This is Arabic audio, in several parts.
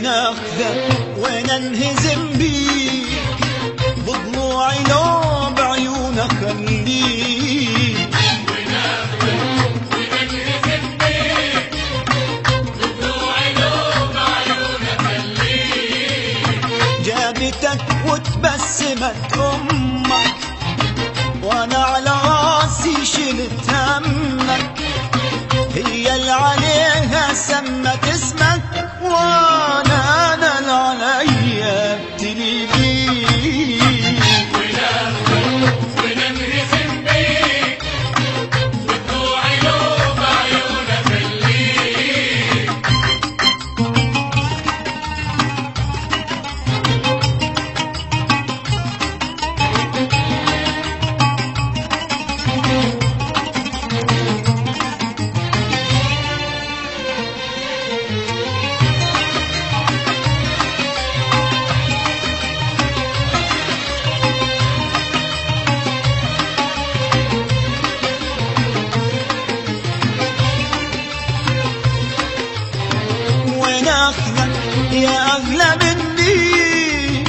وناخذك وننهزم بيك بضلوعي لو بعيونك خليك وننهزم بيك بضلوعي لو بعيونك خليك جابتك وتبسمت أمك وانا على راسي شلت همك هي اللي عليها سمت اسمك وانا اللي عليا ابتلي بيك وننهزم بيك بضلوعي لو بعيونك خليك وناخذك يا أغلى مني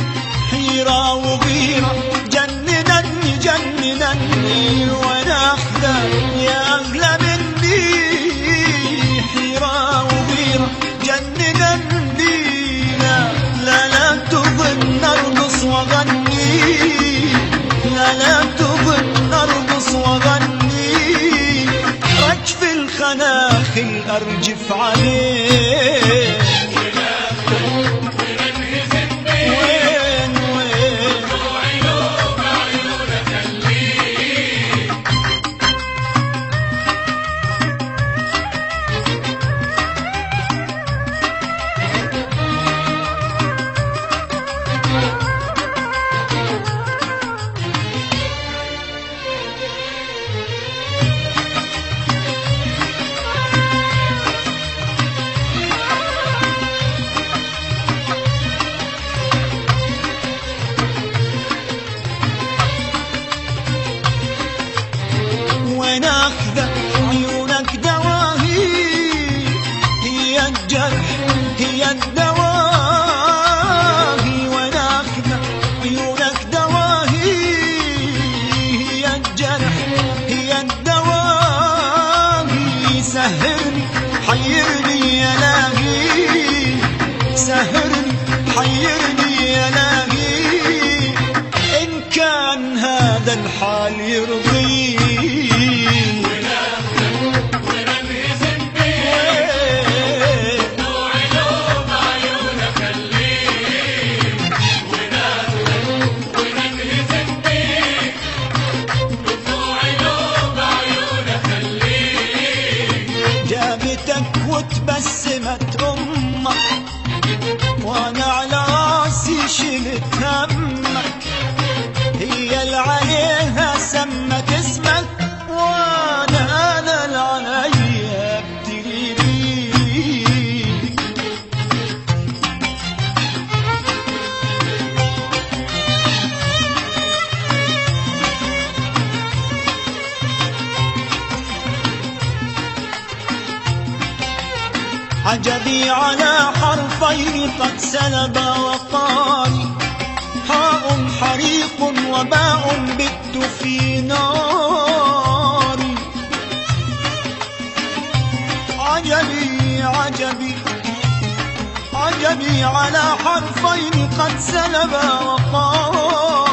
حيرة وغيرة جننني جننني وناخذك يا أغلى مني حيرة وغيرة جننني لا لا لا تظن أرقص وأغني لا تظن أرقص وأغني رجف الخناخل أرجف عليه وناخذك عيونك دواهي هي الجرح هي الدواهي وناخذك عيونك دواهي هي الجرح هي الدواهي سهرني حيرني يا لاهي سهرني حيرني يا لاهي إن كان هذا الحال يرضيك وننهزم بيك بضلوعي لو بعيونك خليك وننهزم بيك بضلوعي لو بعيونك خليك جابتك وتبسمت أمك وانا على راسي شلت همك هي اللي عليها سمت اسمك وانا اللي عليا ابتلي بيك عجبي على حرفين قد سلب وقالي حاء حريق وباء بت في ناري عجبي عجبي عجبي على حرفين قد سلب وقالي